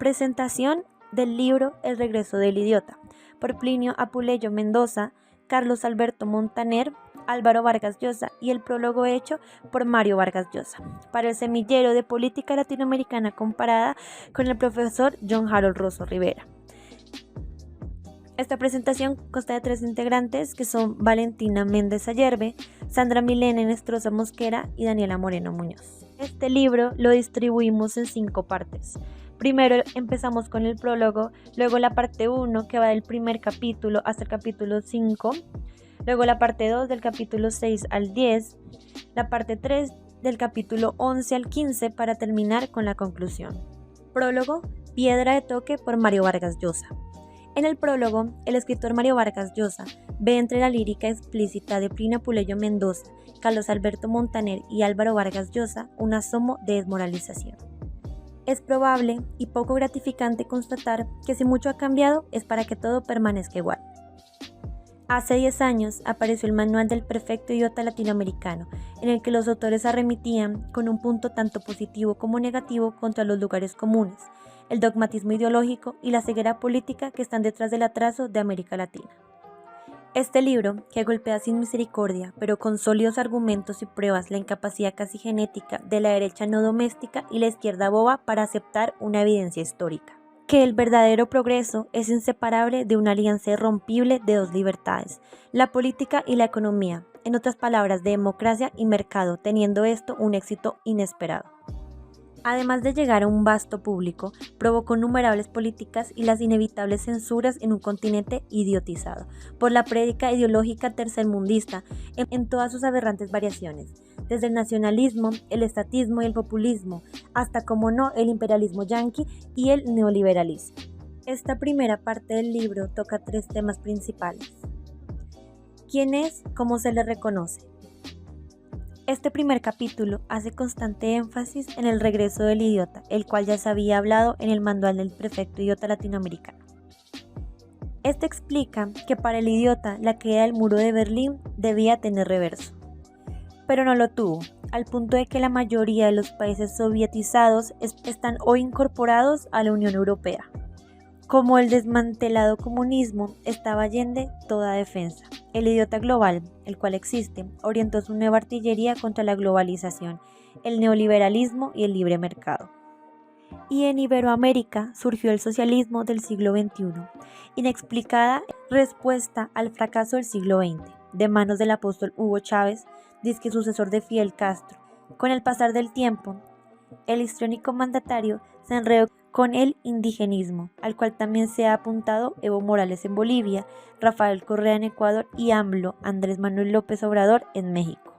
Presentación del libro El regreso del idiota, por Plinio Apuleyo Mendoza, Carlos Alberto Montaner, Álvaro Vargas Llosa y el prólogo hecho por Mario Vargas Llosa, para el semillero de política latinoamericana comparada con el profesor John Harold Rosso Rivera. Esta presentación consta de 3 integrantes que son Valentina Méndez Ayerbe, Sandra Milene Nestroza Mosquera y Daniela Moreno Muñoz. Este libro lo distribuimos en 5 partes. Primero empezamos con el prólogo, luego la parte 1 que va del primer capítulo hasta el capítulo 5, luego la parte 2 del capítulo 6 al 10, la parte 3 del capítulo 11 al 15 para terminar con la conclusión. Prólogo, Piedra de toque por Mario Vargas Llosa. En el prólogo, el escritor Mario Vargas Llosa ve entre la lírica explícita de Plinio Apuleyo Mendoza, Carlos Alberto Montaner y Álvaro Vargas Llosa un asomo de desmoralización. Es probable y poco gratificante constatar que si mucho ha cambiado es para que todo permanezca igual. Hace 10 años apareció el Manual del Perfecto Idiota Latinoamericano, en el que los autores arremitían con un punto tanto positivo como negativo contra los lugares comunes, el dogmatismo ideológico y la ceguera política que están detrás del atraso de América Latina. Este libro, que golpea sin misericordia, pero con sólidos argumentos y pruebas la incapacidad casi genética de la derecha no doméstica y la izquierda boba para aceptar una evidencia histórica, que el verdadero progreso es inseparable de una alianza irrompible de 2 libertades, la política y la economía, en otras palabras, de democracia y mercado, teniendo esto un éxito inesperado. Además de llegar a un vasto público, provocó innumerables políticas y las inevitables censuras en un continente idiotizado por la prédica ideológica tercermundista en todas sus aberrantes variaciones, desde el nacionalismo, el estatismo y el populismo, hasta, como no, el imperialismo yanqui y el neoliberalismo. Esta primera parte del libro toca 3 temas principales. ¿Quién es? ¿Cómo se le reconoce? Este primer capítulo hace constante énfasis en el regreso del idiota, el cual ya se había hablado en el Manual del Perfecto Idiota Latinoamericano. Este explica que para el idiota la caída del muro de Berlín debía tener reverso, pero no lo tuvo, al punto de que la mayoría de los países sovietizados están hoy incorporados a la Unión Europea. Como el desmantelado comunismo estaba allende toda defensa, el idiota global, el cual existe, orientó su nueva artillería contra la globalización, el neoliberalismo y el libre mercado. Y en Iberoamérica surgió el socialismo del siglo XXI, inexplicada respuesta al fracaso del siglo XX, de manos del apóstol Hugo Chávez, disque sucesor de Fidel Castro. Con el pasar del tiempo, el histriónico mandatario se enredó con el indigenismo, al cual también se ha apuntado Evo Morales en Bolivia, Rafael Correa en Ecuador y AMLO, Andrés Manuel López Obrador, en México.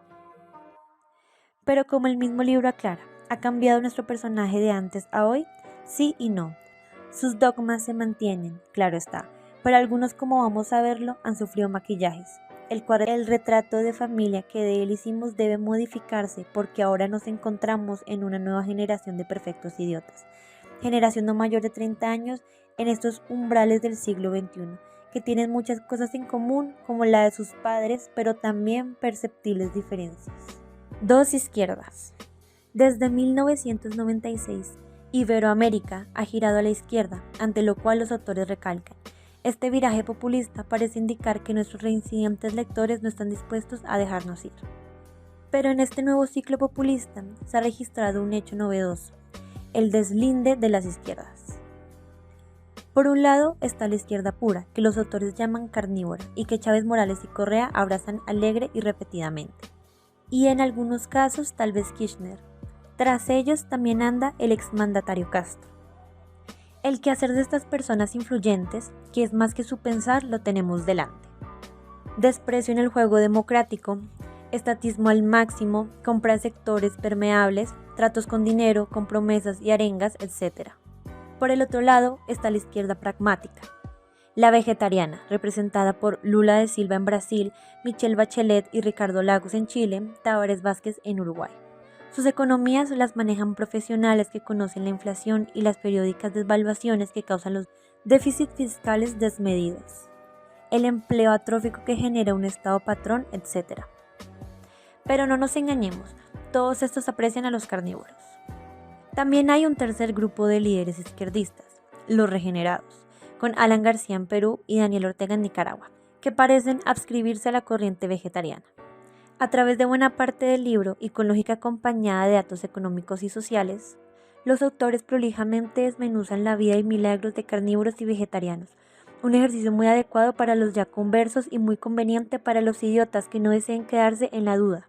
Pero como el mismo libro aclara, ¿ha cambiado nuestro personaje de antes a hoy? Sí y no. Sus dogmas se mantienen, claro está, pero algunos, como vamos a verlo, han sufrido maquillajes. El retrato de familia que de él hicimos debe modificarse porque ahora nos encontramos en una nueva generación de perfectos idiotas, generación no mayor de 30 años en estos umbrales del siglo XXI, que tienen muchas cosas en común como la de sus padres, pero también perceptibles diferencias. 2 izquierdas. Desde 1996, Iberoamérica ha girado a la izquierda, ante lo cual los autores recalcan: este viraje populista parece indicar que nuestros reincidentes lectores no están dispuestos a dejarnos ir. Pero en este nuevo ciclo populista se ha registrado un hecho novedoso: el deslinde de las izquierdas. Por un lado está la izquierda pura, que los autores llaman carnívora y que Chávez, Morales y Correa abrazan alegre y repetidamente. Y en algunos casos tal vez Kirchner. Tras ellos también anda el exmandatario Castro. El quehacer de estas personas influyentes, que es más que su pensar, lo tenemos delante. Desprecio en el juego democrático, estatismo al máximo, compra de sectores permeables, tratos con dinero, con promesas y arengas, etc. Por el otro lado está la izquierda pragmática, la vegetariana, representada por Lula da Silva en Brasil, Michelle Bachelet y Ricardo Lagos en Chile, Tabaré Vázquez en Uruguay. Sus economías las manejan profesionales que conocen la inflación y las periódicas devaluaciones que causan los déficits fiscales desmedidos, el empleo atrófico que genera un Estado patrón, etc. Pero no nos engañemos, todos estos aprecian a los carnívoros. También hay un tercer grupo de líderes izquierdistas, Los Regenerados, con Alan García en Perú y Daniel Ortega en Nicaragua, que parecen adscribirse a la corriente vegetariana. A través de buena parte del libro y con lógica acompañada de datos económicos y sociales, los autores prolijamente desmenuzan la vida y milagros de carnívoros y vegetarianos, un ejercicio muy adecuado para los ya conversos y muy conveniente para los idiotas que no deseen quedarse en la duda,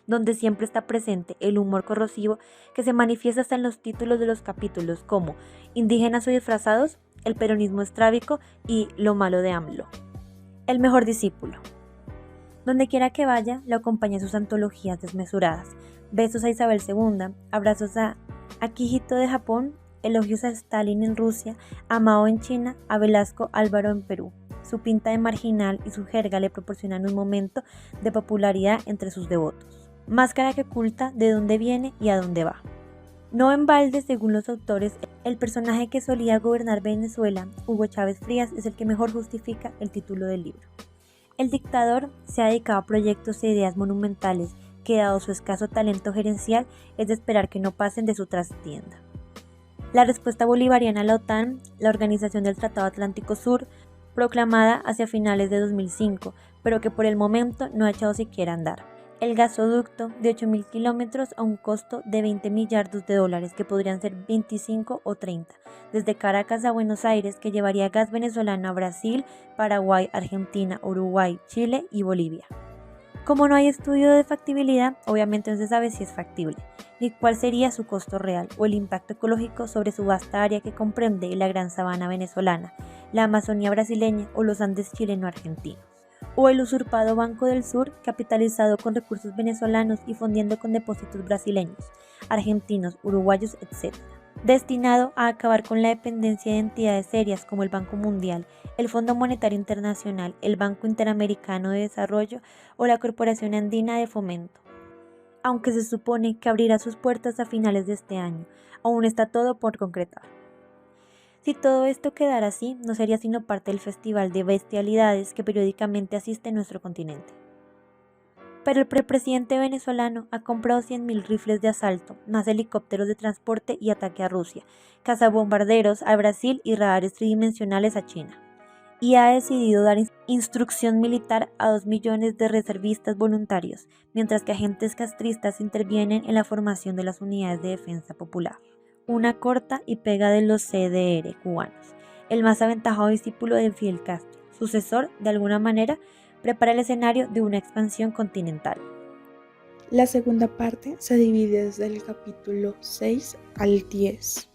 donde siempre está presente el humor corrosivo que se manifiesta hasta en los títulos de los capítulos como Indígenas o disfrazados, El peronismo estrábico y Lo malo de AMLO. El mejor discípulo. Donde quiera que vaya, lo acompaña sus antologías desmesuradas, besos a Isabel II, abrazos a Akihito de Japón, elogios a Stalin en Rusia, a Mao en China, a Velasco Álvaro en Perú. Su pinta de marginal y su jerga le proporcionan un momento de popularidad entre sus devotos. Máscara que oculta de dónde viene y a dónde va. No en balde, según los autores, el personaje que solía gobernar Venezuela, Hugo Chávez Frías, es el que mejor justifica el título del libro. El dictador se ha dedicado a proyectos e ideas monumentales que, dado su escaso talento gerencial, es de esperar que no pasen de su trastienda. La respuesta bolivariana a la OTAN, la Organización del Tratado Atlántico Sur, proclamada hacia finales de 2005, pero que por el momento no ha echado siquiera a andar. El gasoducto de 8.000 kilómetros a un costo de $20 millardos, que podrían ser 25 o 30, desde Caracas a Buenos Aires, que llevaría gas venezolano a Brasil, Paraguay, Argentina, Uruguay, Chile y Bolivia. Como no hay estudio de factibilidad, obviamente no se sabe si es factible, ni cuál sería su costo real o el impacto ecológico sobre su vasta área que comprende la gran sabana venezolana, la Amazonía brasileña o los Andes chileno-argentinos, o el usurpado Banco del Sur, capitalizado con recursos venezolanos y fundiendo con depósitos brasileños, argentinos, uruguayos, etc., destinado a acabar con la dependencia de entidades serias como el Banco Mundial, el Fondo Monetario Internacional, el Banco Interamericano de Desarrollo o la Corporación Andina de Fomento. Aunque se supone que abrirá sus puertas a finales de este año, aún está todo por concretar. Si todo esto quedara así, no sería sino parte del festival de bestialidades que periódicamente asiste en nuestro continente. Pero el presidente venezolano ha comprado 100.000 rifles de asalto, más helicópteros de transporte y ataque a Rusia, cazabombarderos a Brasil y radares tridimensionales a China. Y ha decidido dar instrucción militar a 2 millones de reservistas voluntarios, mientras que agentes castristas intervienen en la formación de las unidades de defensa popular. Una corta y pega de los CDR cubanos. El más aventajado discípulo de Fidel Castro, sucesor, de alguna manera, prepara el escenario de una expansión continental. La segunda parte se divide desde el capítulo 6 al 10.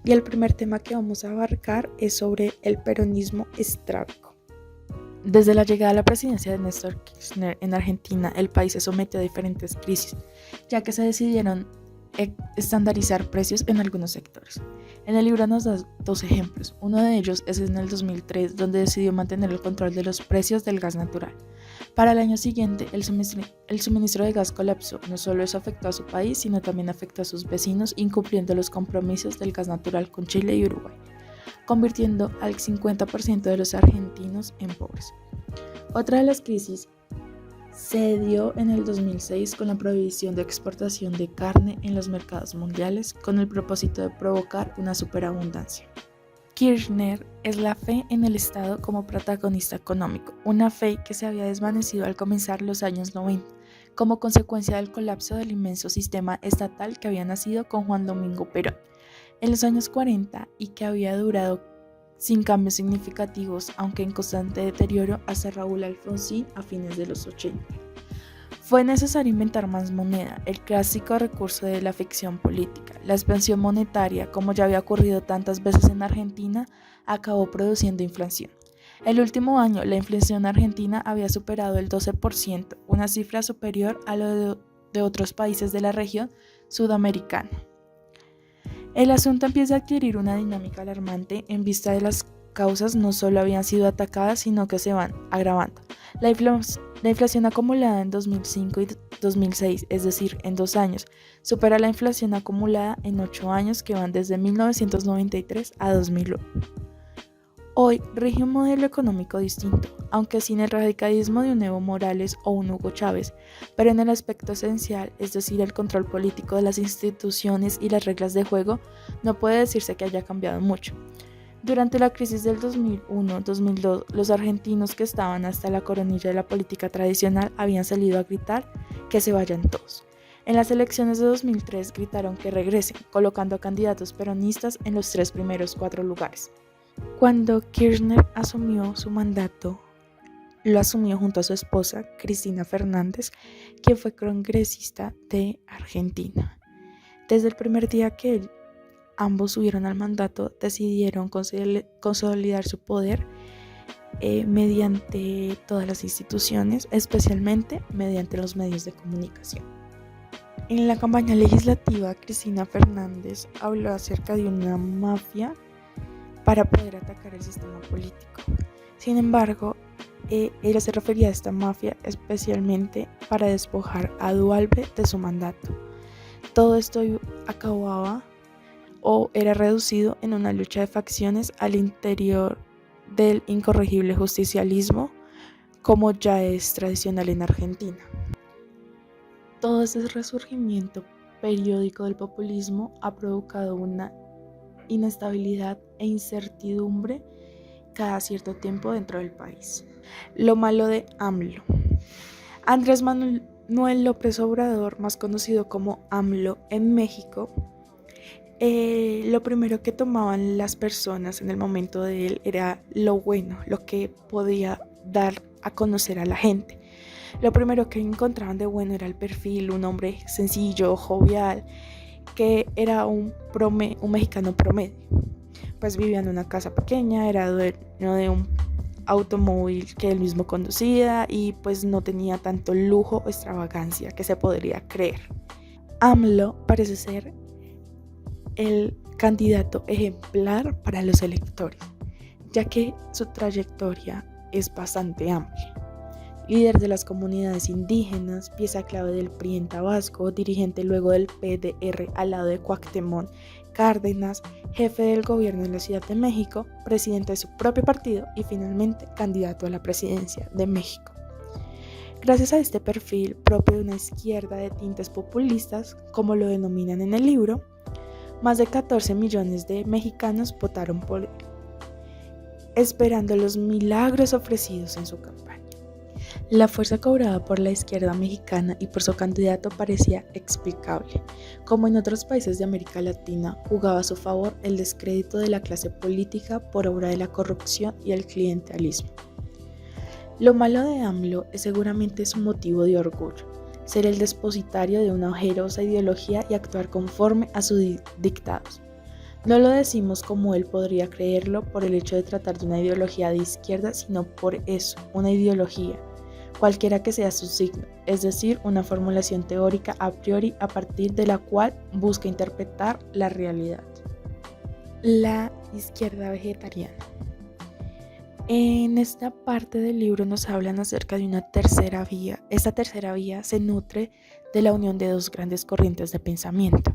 Y el primer tema que vamos a abarcar es sobre el peronismo estrábico. Desde la llegada a la presidencia de Néstor Kirchner en Argentina, el país se sometió a diferentes crisis, ya que se decidieron estandarizar precios en algunos sectores. En el libro nos da 2 ejemplos. Uno de ellos es en el 2003, donde decidió mantener el control de los precios del gas natural. Para el año siguiente, el suministro de gas colapsó. No solo eso afectó a su país, sino también afectó a sus vecinos, incumpliendo los compromisos del gas natural con Chile y Uruguay, convirtiendo al 50% de los argentinos en pobres. Otra de las crisis se dio en el 2006 con la prohibición de exportación de carne en los mercados mundiales con el propósito de provocar una superabundancia. Kirchner es la fe en el Estado como protagonista económico, una fe que se había desvanecido al comenzar los años 90, como consecuencia del colapso del inmenso sistema estatal que había nacido con Juan Domingo Perón en los años 40 y que había durado sin cambios significativos, aunque en constante deterioro, hasta Raúl Alfonsín a fines de los 80. Fue necesario inventar más moneda, el clásico recurso de la ficción política. La expansión monetaria, como ya había ocurrido tantas veces en Argentina, acabó produciendo inflación. El último año, la inflación argentina había superado el 12%, una cifra superior a lo de otros países de la región sudamericana. El asunto empieza a adquirir una dinámica alarmante en vista de las causas no solo habían sido atacadas, sino que se van agravando. La inflación acumulada en 2005 y 2006, es decir, en 2 años, supera la inflación acumulada en 8 años que van desde 1993 a 2001. Hoy rige un modelo económico distinto, aunque sin el radicalismo de un Evo Morales o un Hugo Chávez, pero en el aspecto esencial, es decir, el control político de las instituciones y las reglas de juego, no puede decirse que haya cambiado mucho. Durante la crisis del 2001-2002, los argentinos que estaban hasta la coronilla de la política tradicional habían salido a gritar que se vayan todos. En las elecciones de 2003 gritaron que regresen, colocando a candidatos peronistas en los 3 primeros 4 lugares. Cuando Kirchner asumió su mandato, lo asumió junto a su esposa, Cristina Fernández, quien fue congresista de Argentina. Desde el primer día que ambos subieron al mandato, decidieron consolidar su poder mediante todas las instituciones, especialmente mediante los medios de comunicación. En la campaña legislativa, Cristina Fernández habló acerca de una mafia para poder atacar el sistema político. Sin embargo, ella se refería a esta mafia especialmente para despojar a Duhalde de su mandato. Todo esto acababa o era reducido en una lucha de facciones al interior del incorregible justicialismo, como ya es tradicional en Argentina. Todo ese resurgimiento periódico del populismo ha provocado una inestabilidad e incertidumbre cada cierto tiempo dentro del país. Lo malo de AMLO. Andrés Manuel López Obrador, más conocido como AMLO en México, lo primero que tomaban las personas en el momento de él era lo bueno, lo que podía dar a conocer a la gente. Lo primero que encontraban de bueno era el perfil, un hombre sencillo, jovial, que era un mexicano promedio. Pues vivía en una casa pequeña, era dueño de un automóvil que él mismo conducía y pues no tenía tanto lujo o extravagancia que se podría creer. AMLO parece ser el candidato ejemplar para los electores, ya que su trayectoria es bastante amplia. Líder de las comunidades indígenas, pieza clave del PRI en Tabasco, dirigente luego del PDR al lado de Cuauhtémoc Cárdenas, jefe del gobierno en la Ciudad de México, presidente de su propio partido y finalmente candidato a la presidencia de México. Gracias a este perfil propio de una izquierda de tintes populistas, como lo denominan en el libro, más de 14 millones de mexicanos votaron por él, esperando los milagros ofrecidos en su campaña. La fuerza cobrada por la izquierda mexicana y por su candidato parecía explicable. Como en otros países de América Latina, jugaba a su favor el descrédito de la clase política por obra de la corrupción y el clientelismo. Lo malo de AMLO es seguramente su motivo de orgullo, ser el depositario de una ojerosa ideología y actuar conforme a sus dictados. No lo decimos como él podría creerlo por el hecho de tratar de una ideología de izquierda, sino por eso, una ideología, cualquiera que sea su signo, es decir, una formulación teórica a priori a partir de la cual busca interpretar la realidad. La izquierda vegetariana. En esta parte del libro nos hablan acerca de una tercera vía. Esta tercera vía se nutre de la unión de dos grandes corrientes de pensamiento,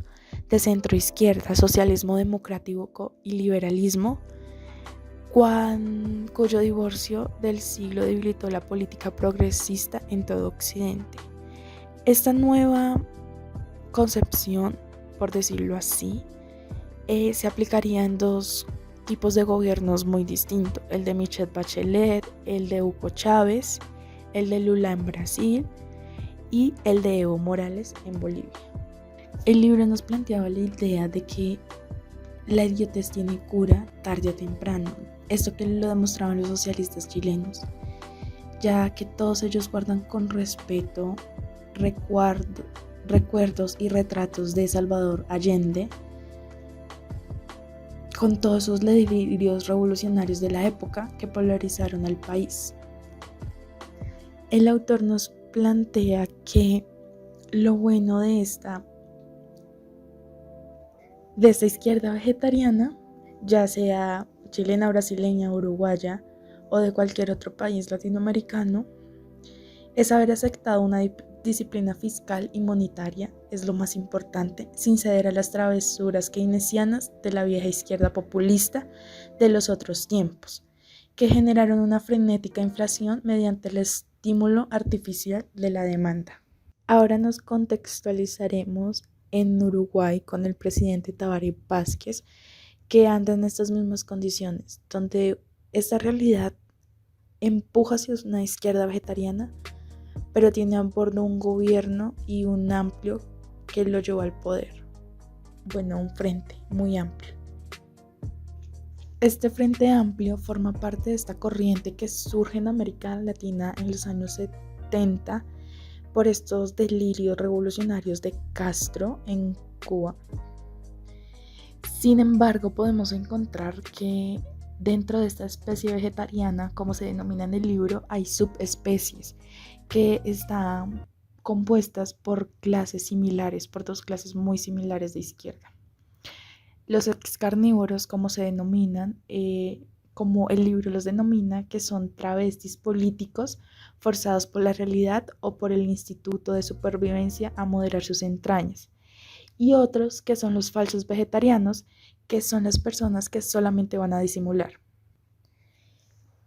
de centro-izquierda, socialismo democrático y liberalismo, cuyo divorcio del siglo debilitó la política progresista en todo Occidente. Esta nueva concepción, por decirlo así, se aplicaría en dos tipos de gobiernos muy distintos, el de Michelle Bachelet, el de Hugo Chávez, el de Lula en Brasil y el de Evo Morales en Bolivia. El libro nos planteaba la idea de que la idiotez tiene cura tarde o temprano, esto que lo demostraban los socialistas chilenos, ya que todos ellos guardan con respeto recuerdos y retratos de Salvador Allende, con todos esos delirios revolucionarios de la época que polarizaron al país. El autor nos plantea que lo bueno de esta izquierda vegetariana, ya sea chilena, brasileña, uruguaya o de cualquier otro país latinoamericano, es haber aceptado una disciplina fiscal y monetaria, es lo más importante, sin ceder a las travesuras keynesianas de la vieja izquierda populista de los otros tiempos, que generaron una frenética inflación mediante el estímulo artificial de la demanda. Ahora nos contextualizaremos en Uruguay con el presidente Tabaré Vázquez, que anda en estas mismas condiciones, donde esta realidad empuja hacia una izquierda vegetariana, pero tiene a bordo un gobierno y un amplio que lo llevó al poder. Bueno, un frente muy amplio. Este frente amplio forma parte de esta corriente que surge en América Latina en los años 70 por estos delirios revolucionarios de Castro en Cuba. Sin embargo, podemos encontrar que dentro de esta especie vegetariana, como se denomina en el libro, hay subespecies que están compuestas por clases similares, por dos clases muy similares de izquierda. Los excarnívoros, como se denominan, como el libro los denomina, que son travestis políticos forzados por la realidad o por el instituto de supervivencia a moderar sus entrañas. Y otros que son los falsos vegetarianos, que son las personas que solamente van a disimular.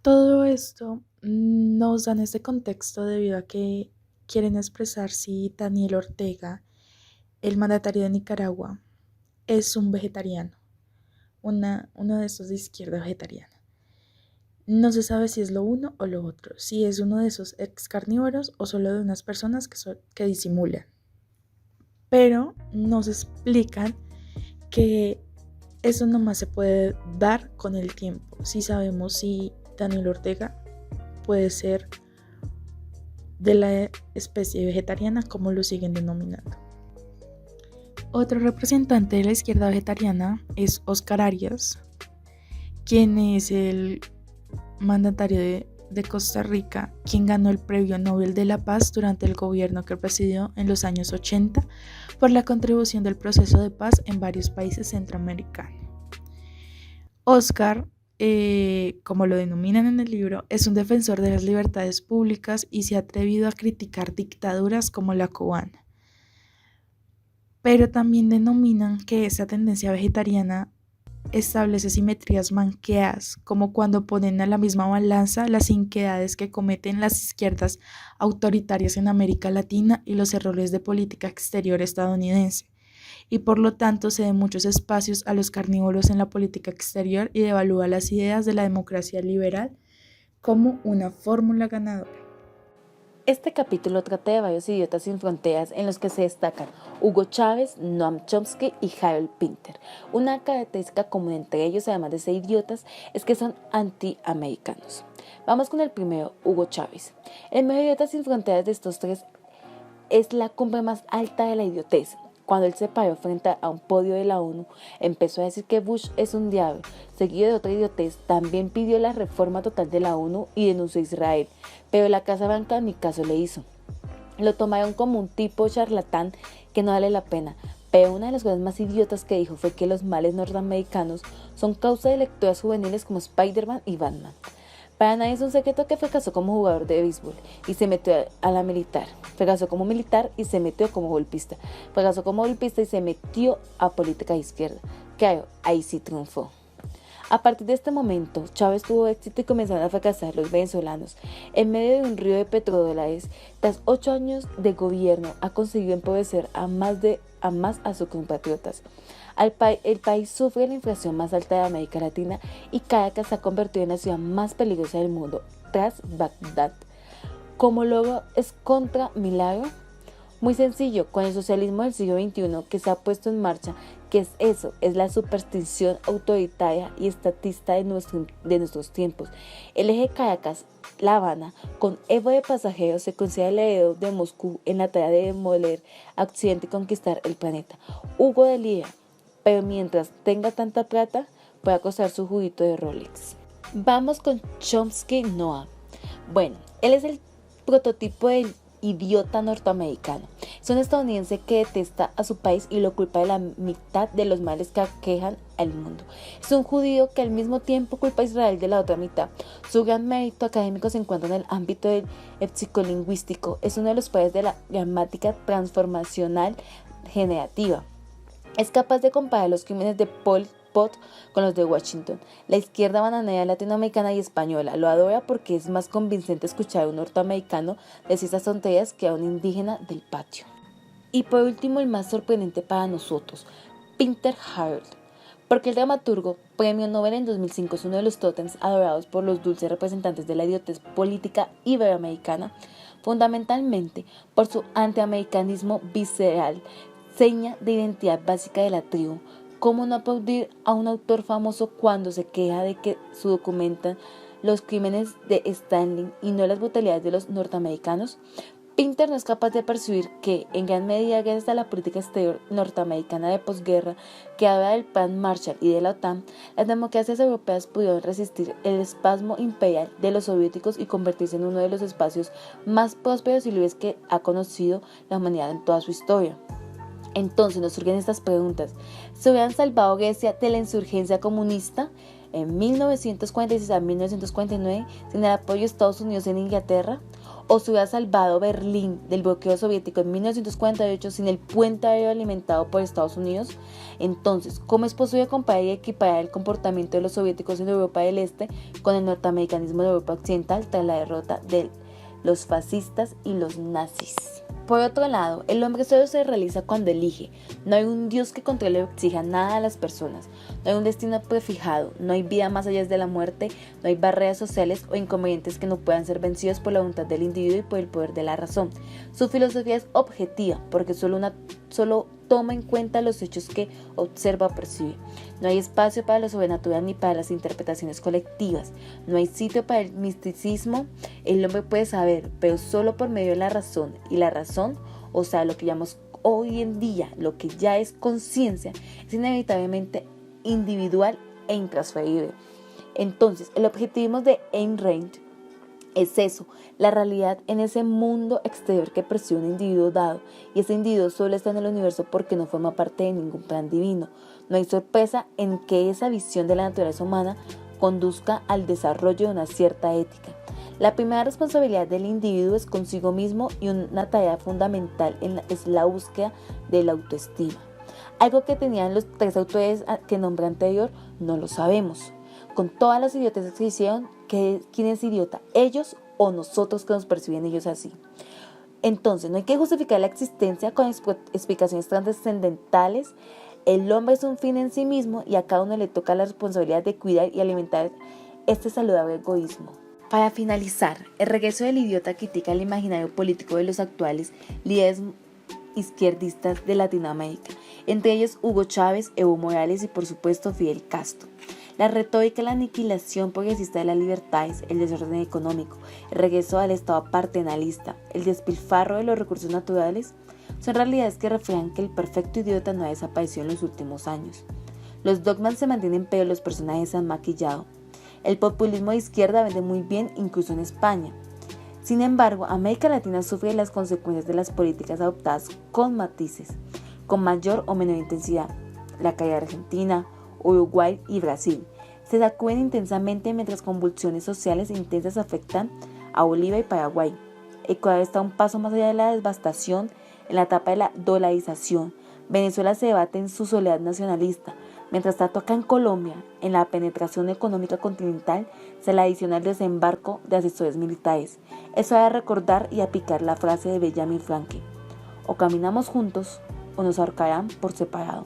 Todo esto nos dan este contexto debido a que quieren expresar si Daniel Ortega, el mandatario de Nicaragua, es un vegetariano, uno de estos de izquierda vegetariana. No se sabe si es lo uno o lo otro, si es uno de esos ex carnívoros o solo de unas personas que disimulan. Pero nos explican que eso nomás se puede dar con el tiempo. Si sabemos si Daniel Ortega puede ser de la especie vegetariana, como lo siguen denominando. Otro representante de la izquierda vegetariana es Óscar Arias, quien es el mandatario de Costa Rica, quien ganó el Premio Nobel de la Paz durante el gobierno que presidió en los años 80 por la contribución del proceso de paz en varios países centroamericanos. Óscar, como lo denominan en el libro, es un defensor de las libertades públicas y se ha atrevido a criticar dictaduras como la cubana. Pero también denominan que esa tendencia vegetariana establece simetrías maniqueas, como cuando ponen a la misma balanza las iniquidades que cometen las izquierdas autoritarias en América Latina y los errores de política exterior estadounidense, y por lo tanto cede muchos espacios a los carnívoros en la política exterior y devalúa las ideas de la democracia liberal como una fórmula ganadora. Este capítulo trata de varios idiotas sin fronteras en los que se destacan Hugo Chávez, Noam Chomsky y Harold Pinter. Una característica común entre ellos, además de ser idiotas, es que son antiamericanos. Vamos con el primero, Hugo Chávez. El mejor idiota sin fronteras de estos tres es la cumbre más alta de la idiotez. Cuando él se paró frente a un podio de la ONU, empezó a decir que Bush es un diablo. Seguido de otra idiotez, también pidió la reforma total de la ONU y denunció a Israel, pero la Casa Blanca ni caso le hizo. Lo tomaron como un tipo charlatán que no vale la pena, pero una de las cosas más idiotas que dijo fue que los males norteamericanos son causa de lecturas juveniles como Spider-Man y Batman. Para nadie es un secreto que fracasó como jugador de béisbol y se metió a la militar. Fracasó como militar y se metió como golpista. Fracasó como golpista y se metió a política de izquierda. Claro, ahí sí triunfó. A partir de este momento, Chávez tuvo éxito y comenzaron a fracasar los venezolanos. En medio de un río de petrodólares, tras 8 años de gobierno, ha conseguido empobrecer a más a sus compatriotas. El país sufre la inflación más alta de América Latina y Caracas se ha convertido en la ciudad más peligrosa del mundo, tras Bagdad. ¿Cómo logro es contra Milagro? Muy sencillo, con el socialismo del siglo XXI que se ha puesto en marcha. ¿Qué es eso? Es la superstición autoritaria y estatista de nuestros tiempos. El eje Caracas-La Habana, con Evo de pasajeros, se considera el heredero de Moscú en la tarea de demoler a Occidente y conquistar el planeta. Hugo de Lira, pero mientras tenga tanta plata, puede costar su juguito de Rolex. Vamos con Chomsky Noam. Bueno, él es el prototipo del idiota norteamericano. Es un estadounidense que detesta a su país y lo culpa de la mitad de los males que aquejan al mundo. Es un judío que al mismo tiempo culpa a Israel de la otra mitad. Su gran mérito académico se encuentra en el ámbito del psicolingüístico. Es uno de los padres de la gramática transformacional generativa. Es capaz de comparar los crímenes de Pol Pot con los de Washington. La izquierda bananera latinoamericana y española lo adora porque es más convincente escuchar a un norteamericano decir esas tonterías que a un indígena del patio. Y por último, el más sorprendente para nosotros, Pinter Harold. Porque el dramaturgo, premio Nobel en 2005, es uno de los tótems adorados por los dulces representantes de la idiotez política iberoamericana, fundamentalmente por su antiamericanismo visceral, seña de identidad básica de la tribu. ¿Cómo no aplaudir a un autor famoso cuando se queja de que se documentan los crímenes de Stalin y no las brutalidades de los norteamericanos? Pinter no es capaz de percibir que, en gran medida gracias a la política exterior norteamericana de posguerra, que habla del Plan Marshall y de la OTAN, las democracias europeas pudieron resistir el espasmo imperial de los soviéticos y convertirse en uno de los espacios más prósperos y libres que ha conocido la humanidad en toda su historia. Entonces nos surgen estas preguntas: ¿se hubieran salvado Grecia de la insurgencia comunista en 1946 a 1949 sin el apoyo de Estados Unidos en Inglaterra? ¿O se hubiera salvado Berlín del bloqueo soviético en 1948 sin el puente aéreo alimentado por Estados Unidos? Entonces, ¿cómo es posible comparar y equiparar el comportamiento de los soviéticos en Europa del Este con el norteamericanismo de Europa Occidental tras la derrota de los fascistas y los nazis? Por otro lado, el hombre solo se realiza cuando elige. No hay un Dios que controle o exija nada a las personas. No hay un destino prefijado. No hay vida más allá de la muerte. No hay barreras sociales o inconvenientes que no puedan ser vencidos por la voluntad del individuo y por el poder de la razón. Su filosofía es objetiva porque solo toma en cuenta los hechos que observa o percibe. No hay espacio para lo sobrenatural ni para las interpretaciones colectivas. No hay sitio para el misticismo. El hombre puede saber, pero solo por medio de la razón. Y la razón, o sea, lo que llamamos hoy en día, lo que ya es conciencia, es inevitablemente individual e intransferible. Entonces, el objetivismo de Ayn Rand es eso, la realidad en ese mundo exterior que percibe un individuo dado, y ese individuo solo está en el universo porque no forma parte de ningún plan divino. No hay sorpresa en que esa visión de la naturaleza humana conduzca al desarrollo de una cierta ética. La primera responsabilidad del individuo es consigo mismo y una tarea fundamental es la búsqueda de la autoestima. Algo que tenían los tres autores que nombré anterior, no lo sabemos. Con todas las idioteces que hicieron, ¿quién es idiota? ¿Ellos o nosotros que nos perciben ellos así? Entonces, no hay que justificar la existencia con explicaciones trascendentales. El hombre es un fin en sí mismo y a cada uno le toca la responsabilidad de cuidar y alimentar este saludable egoísmo. Para finalizar, el regreso del idiota critica el imaginario político de los actuales líderes izquierdistas de Latinoamérica, entre ellos Hugo Chávez, Evo Morales y por supuesto Fidel Castro. La retórica, la aniquilación progresista de las libertades, el desorden económico, el regreso al estado paternalista, el despilfarro de los recursos naturales, son realidades que reflejan que el perfecto idiota no ha desaparecido en los últimos años. Los dogmas se mantienen pero los personajes se han maquillado. El populismo de izquierda vende muy bien incluso en España. Sin embargo, América Latina sufre las consecuencias de las políticas adoptadas con matices, con mayor o menor intensidad. La caída de Argentina, Uruguay y Brasil se sacuden intensamente mientras convulsiones sociales intensas afectan a Bolivia y Paraguay. Ecuador está un paso más allá de la devastación en la etapa de la dolarización. Venezuela se debate en su soledad nacionalista. Mientras tanto, acá en Colombia, en la penetración económica continental, se le adiciona el desembarco de asesores militares. Eso ha de recordar y aplicar la frase de Benjamin Franklin: o caminamos juntos o nos ahorcarán por separado.